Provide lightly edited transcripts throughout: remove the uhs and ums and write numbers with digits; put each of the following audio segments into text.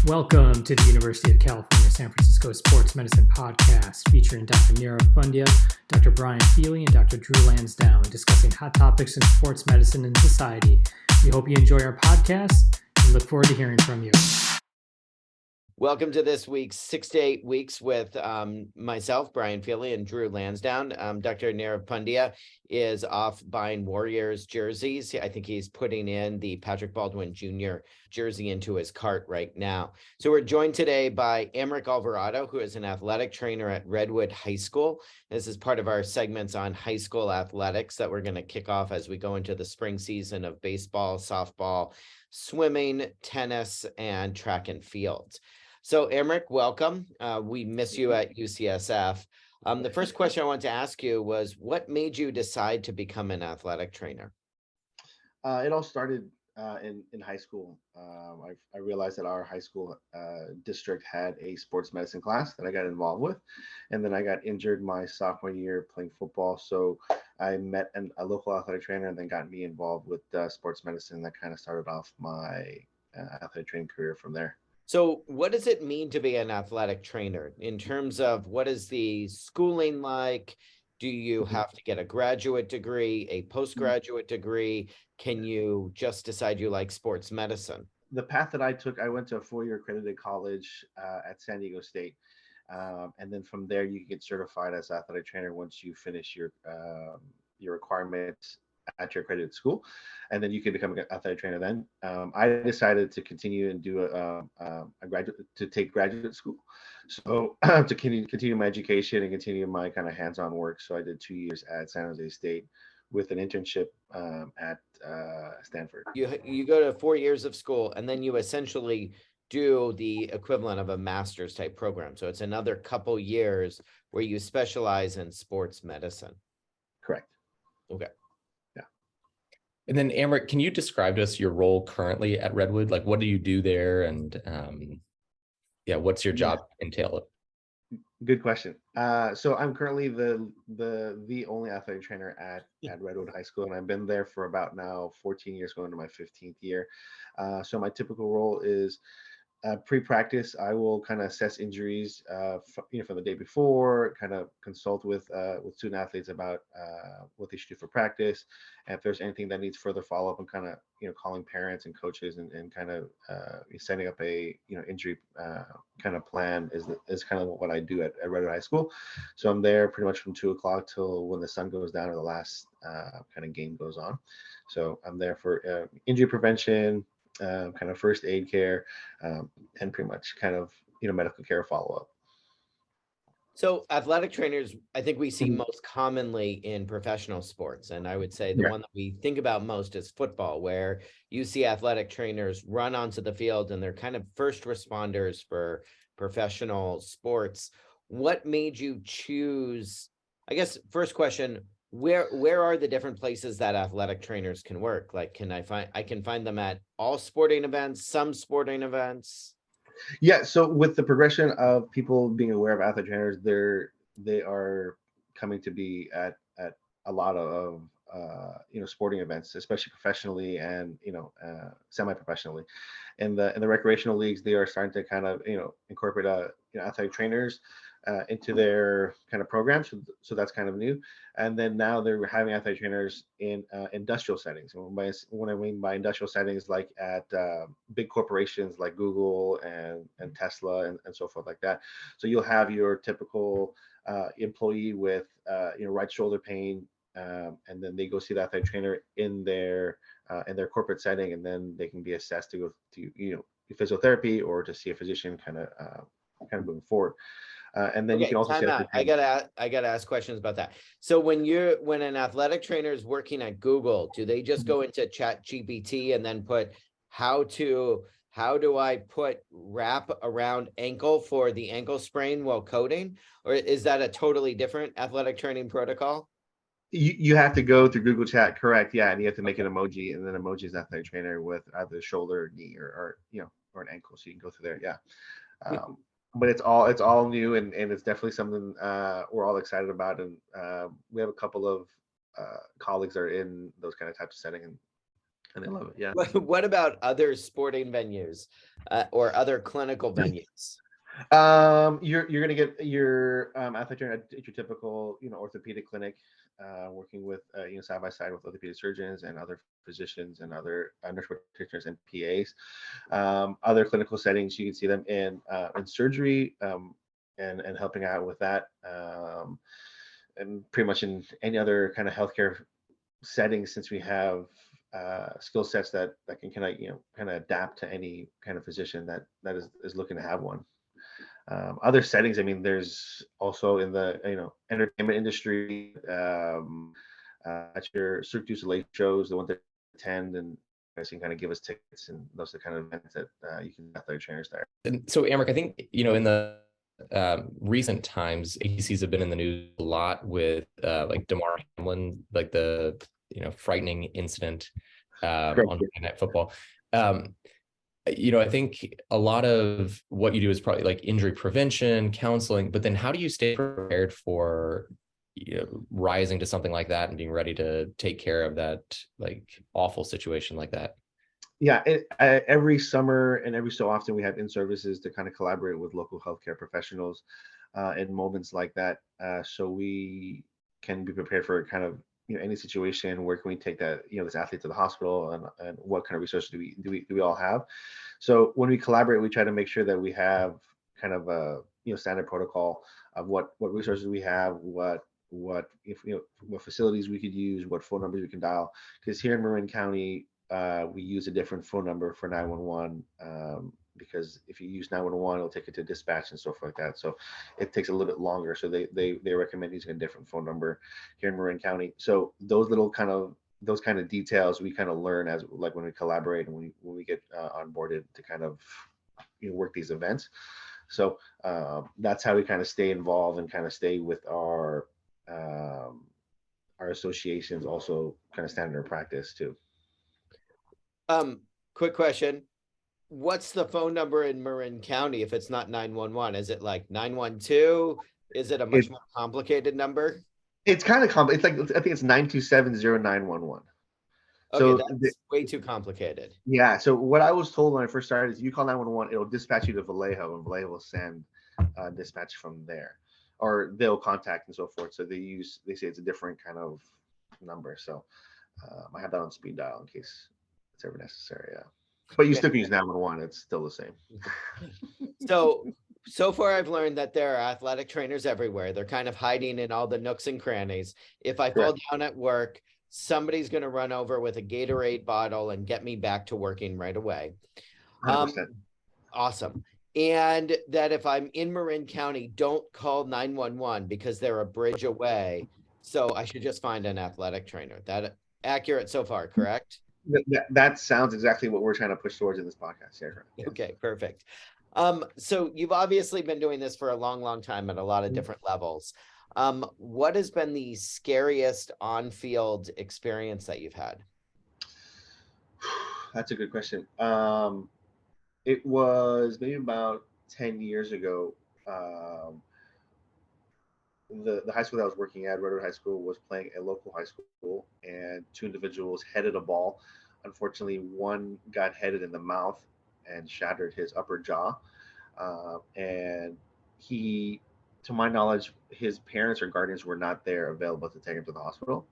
Welcome to the University of California, San Francisco Sports Medicine Podcast featuring Dr. Americ Alvarado, Dr. Brian Feeley, and Dr. Drew Lansdown discussing hot topics in sports medicine and society. We hope you enjoy our podcast and look forward to hearing from you. Welcome to this week's 6 to 8 weeks with myself, Brian Feeley, and Drew Lansdown. Dr. Americ Alvarado is off buying Warriors jerseys. I think he's putting in the Patrick Baldwin Jr. jersey into his cart right now. So we're joined today by Americ Alvarado, who is an athletic trainer at Redwood High School. This is part of our segments on high school athletics that we're going to kick off as we go into the spring season of baseball, softball, swimming, tennis, and track and field. So Americ, welcome. We miss you at UCSF. The first question I wanted to ask you was, what made you decide to become an athletic trainer? It all started in high school. I realized that our high school district had a sports medicine class that I got involved with, and then I got injured my sophomore year playing football. So I met a local athletic trainer, and then got me involved with sports medicine. That kind of started off my athletic training career from there. So what does it mean to be an athletic trainer in terms of what is the schooling like? Do you have to get a graduate degree, a postgraduate degree? Can you just decide you like sports medicine? The path that I took, I went to a 4-year accredited college at San Diego State. And then from there, you can get certified as athletic trainer once you finish your requirements at your accredited school, and then you can become an athletic trainer. Then I decided to continue and do take graduate school, so to continue my education and continue my kind of hands-on work. So I did 2 years at San Jose State with an internship at Stanford. You go to 4 years of school, and then you essentially do the equivalent of a master's type program. So it's another couple years where you specialize in sports medicine. Correct. Okay. And then Americ, can you describe to us your role currently at Redwood? Like, what do you do there? And what's your job entail? Good question. So I'm currently the only athletic trainer at Redwood High School, and I've been there for about now 14 years, going to my 15th year. So my typical role is pre-practice. I will kind of assess injuries, from the day before, kind of consult with student athletes about what they should do for practice, and if there's anything that needs further follow-up, and kind of calling parents and coaches and kind of setting up a injury kind of plan is kind of what I do at Redwood High School. So I'm there pretty much from 2 o'clock till when the sun goes down or the last kind of game goes on. So I'm there for injury prevention, kind of first aid care, and pretty much kind of medical care follow-up. So athletic trainers, I think we see most commonly in professional sports, and I would say the one that we think about most is football, where you see athletic trainers run onto the field and they're kind of first responders for professional sports. What made you choose? I guess first question, where are the different places that athletic trainers can work? Like, I can find them at all sporting events, some sporting events? Yeah, so with the progression of people being aware of athletic trainers, they are coming to be at a lot of sporting events, especially professionally and semi-professionally. In the recreational leagues, they are starting to kind of incorporate athletic trainers into their kind of programs. So that's kind of new. And then now they're having athletic trainers in industrial settings. When I mean by industrial settings, like at big corporations like Google and Tesla and so forth like that. So you'll have your typical employee with right shoulder pain, and then they go see the athletic trainer in their corporate setting, and then they can be assessed to go to physiotherapy or to see a physician kind of moving forward. And then you can also see I gotta ask questions about that. So when an athletic trainer is working at Google, do they just go into ChatGPT and then put how do I put wrap around ankle for the ankle sprain while coding, or is that a totally different athletic training protocol? You have to go through Google Chat, correct? Yeah, and you have to make an emoji, and then emoji is athletic trainer with either shoulder, knee, or an ankle, so you can go through there. Yeah. But it's all new, and it's definitely something we're all excited about, and we have a couple of colleagues that are in those kind of types of setting, and and they love it. Yeah. What about other sporting venues or other clinical venues? You're gonna get your athletic trainer at your typical orthopedic clinic, working with side by side with orthopedic surgeons and other physicians and other nurse practitioners and PAs. Other clinical settings, you can see them in surgery, and helping out with that, and pretty much in any other kind of healthcare setting, since we have skill sets that can kind of adapt to any kind of physician that is looking to have one. Other settings, I mean, there's also in the entertainment industry, at your Cirque du Soleil shows, the one that attend and can kind of give us tickets, and those are the kind of events that you can athletic trainers there. And so, Americ, I think in the recent times, ATCs have been in the news a lot with like Damar Hamlin, like the frightening incident on Monday Night Football. I think a lot of what you do is probably like injury prevention, counseling, but then how do you stay prepared for rising to something like that and being ready to take care of that like awful situation like that? Yeah, every summer and every so often we have in-services to kind of collaborate with local healthcare professionals in moments like that, so we can be prepared for kind of any situation. Where can we take that this athlete to the hospital, and what kind of resources do we all have? So when we collaborate, we try to make sure that we have kind of a standard protocol of what resources we have, what facilities we could use, what phone numbers we can dial. Because here in Marin County, we use a different phone number for 911, because if you use 911, it'll take it to dispatch and stuff like that. So it takes a little bit longer. So they recommend using a different phone number here in Marin County. So those kind of details we kind of learn as like when we collaborate and when we get onboarded to kind of work these events. So that's how we kind of stay involved and kind of stay with our associations, also kind of standard practice too. Quick question. What's the phone number in Marin County if it's not 911? Is it like 912? Is it a much more complicated number? It's kind of it's like, I think it's 927-0911. Okay, so that's way too complicated. Yeah. So what I was told when I first started is you call 911, it'll dispatch you to Vallejo, and Vallejo will send dispatch from there, or they'll contact and so forth. So they say it's a different kind of number. So I have that on speed dial in case it's ever necessary. Yeah. But you still can use 911. It's still the same. So far, I've learned that there are athletic trainers everywhere. They're kind of hiding in all the nooks and crannies. If I fall down at work, somebody's going to run over with a Gatorade bottle and get me back to working right away. 100%. Awesome. And that if I'm in Marin County, don't call 911 because they're a bridge away. So I should just find an athletic trainer. That accurate so far, correct? That sounds exactly what we're trying to push towards in this podcast. Yeah, right. Okay, perfect. So you've obviously been doing this for a long, long time at a lot of different levels. What has been the scariest on-field experience that you've had? That's a good question. It was maybe about 10 years ago. The high school that I was working at, Redwood High School, was playing a local high school, and two individuals headed a ball. Unfortunately, one got headed in the mouth and shattered his upper jaw. And he, to my knowledge, his parents or guardians were not there available to take him to the hospital.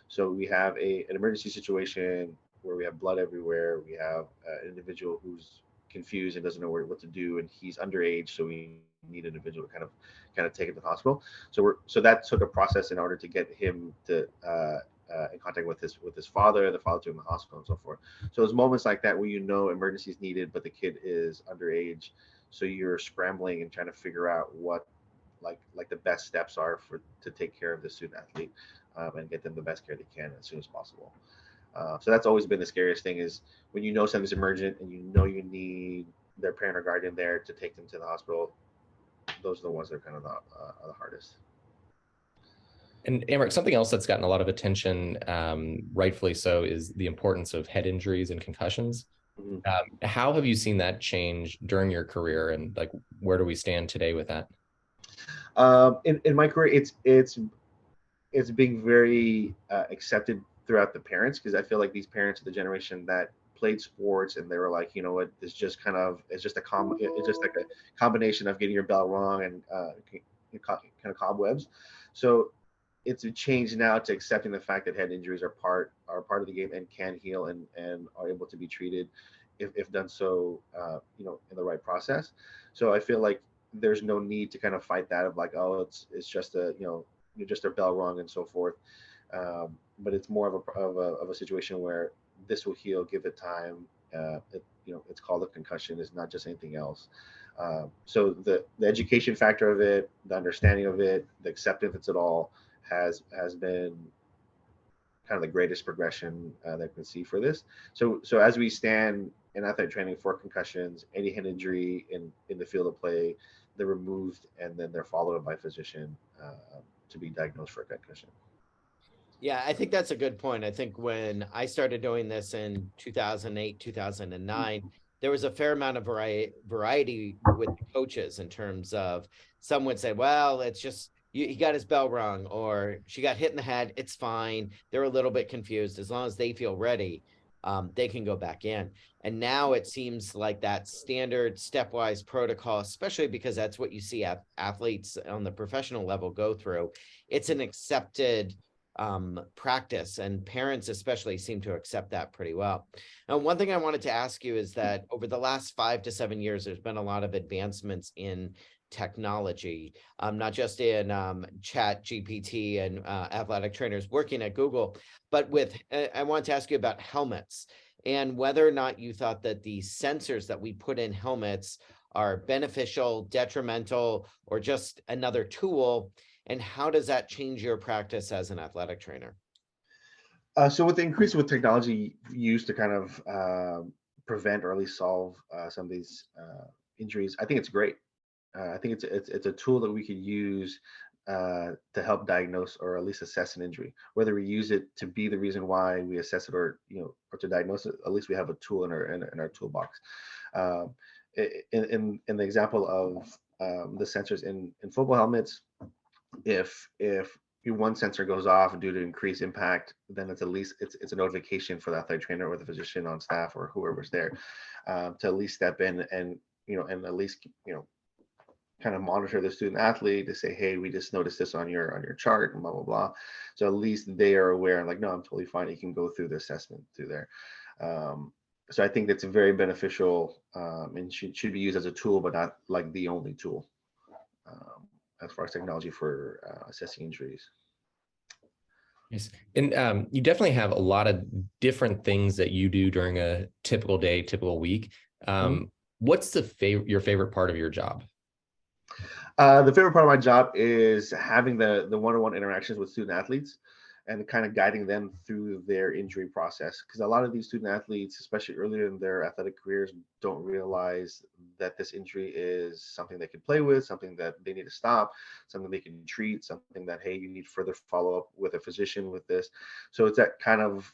So we have an emergency situation where we have blood everywhere. We have an individual who's confused and doesn't know what to do, and he's underage, so we need an individual to kind of take him to the hospital. So that took a process in order to get him to in contact with his father. The father took him to the hospital and so forth. So there's moments like that where emergency is needed, but the kid is underage, so you're scrambling and trying to figure out what like the best steps are to take care of the student athlete, and get them the best care they can as soon as possible. So that's always been the scariest thing, is when something's emergent and you need their parent or guardian there to take them to the hospital. Those are the ones that are kind of the hardest. And Americ, something else that's gotten a lot of attention, rightfully so, is the importance of head injuries and concussions. Mm-hmm. How have you seen that change during your career, and like where do we stand today with that? In my career, it's being very accepted throughout the parents, because I feel like these parents are the generation that played sports and they were like, you know what, it's just it's just like a combination of getting your bell wrong and kind of cobwebs. So it's a change now to accepting the fact that head injuries are part of the game and can heal and are able to be treated if done so in the right process. So I feel like there's no need to kind of fight that of like, oh, it's just you're just a bell wrong and so forth. But it's more of a situation where this will heal, give it time. It's called a concussion. It's not just anything else. So the education factor of it, the understanding of it, the acceptance of it all has been kind of the greatest progression that I can see for this. So as we stand in athletic training for concussions, any head injury in the field of play, they're removed and then they're followed up by a physician to be diagnosed for a concussion. Yeah, I think that's a good point. I think when I started doing this in 2008, 2009, there was a fair amount of variety with the coaches in terms of some would say, well, it's just he got his bell rung or she got hit in the head. It's fine. They're a little bit confused. As long as they feel ready, they can go back in. And now it seems like that standard stepwise protocol, especially because that's what you see athletes on the professional level go through. It's an accepted practice, and parents especially seem to accept that pretty well. Now, one thing I wanted to ask you is that over the last 5 to 7 years, there's been a lot of advancements in technology, not just in chat GPT and athletic trainers working at Google, but I wanted to ask you about helmets and whether or not you thought that the sensors that we put in helmets are beneficial, detrimental, or just another tool. And how does that change your practice as an athletic trainer? So with the increase with technology used to kind of prevent or at least solve some of these injuries, I think it's great. I think it's a tool that we could use to help diagnose or at least assess an injury. Whether we use it to be the reason why we assess it or to diagnose it, at least we have a tool in our toolbox. In the example of the sensors in football helmets, if one sensor goes off due to increased impact, then it's at least it's a notification for the athletic trainer or the physician on staff or whoever's there to at least step in and at least kind of monitor the student athlete to say, hey, we just noticed this on your chart and blah blah blah. So at least they are aware and like, no, I'm totally fine. You can go through the assessment through there. So I think that's very beneficial and should be used as a tool, but not like the only tool. As far as technology for assessing injuries. Yes. And you definitely have a lot of different things that you do during a typical day, typical week. What's your favorite part of your job? The favorite part of my job is having the one-on-one interactions with student athletes and kind of guiding them through their injury process. Because a lot of these student athletes, especially earlier in their athletic careers, don't realize that this injury is something they can play with, something that they need to stop, something they can treat, something that, hey, you need further follow-up with a physician with this. So it's that kind of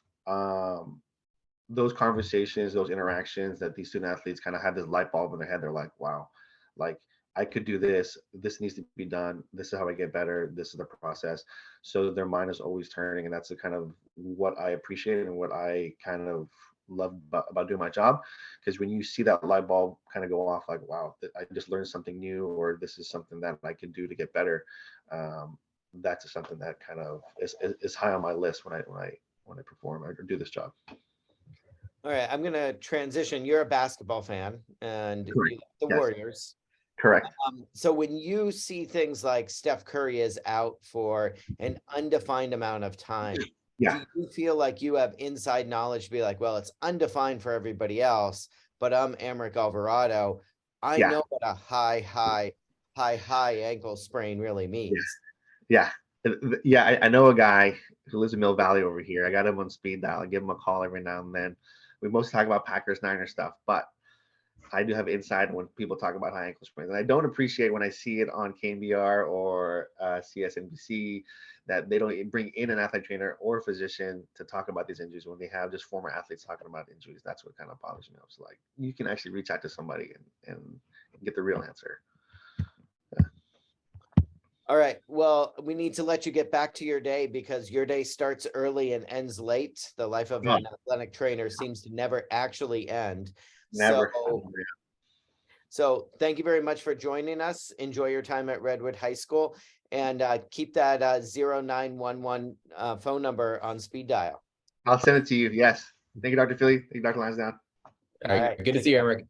those conversations, those interactions that these student athletes kind of have this light bulb in their head. They're like, wow, like I could do this. This needs to be done. This is how I get better. This is the process. So their mind is always turning. And that's the kind of what I appreciate and what I kind of love about doing my job. Because when you see that light bulb kind of go off, like, wow, I just learned something new, or this is something that I can do to get better. That's something that kind of is high on my list when I perform or do this job. All right, I'm going to transition. You're a basketball fan and you like the Warriors. Correct. So when you see things like Steph Curry is out for an undefined amount of time, do you feel like you have inside knowledge to be like, well, it's undefined for everybody else, but I'm Americ Alvarado. I know what a high ankle sprain really means. Yeah. I know a guy who lives in Mill Valley over here. I got him on speed dial. I give him a call every now and then. We mostly talk about Packers Niners stuff, but I do have insight when people talk about high ankle sprains. And I don't appreciate when I see it on KNBR or CSNBC that they don't bring in an athletic trainer or a physician to talk about these injuries when they have just former athletes talking about injuries. That's what kind of bothers me. I was like, you can actually reach out to somebody and get the real answer. All right. Well, we need to let you get back to your day because your day starts early and ends late. The life of an athletic trainer seems to never actually end. Never. So thank you very much for joining us. Enjoy your time at Redwood High School, and keep that 0911 phone number on speed dial. I'll send it to you. Yes. Thank you, Dr. Feeley. Thank you, Dr. Lansdown. All right. Good to see you, Americ.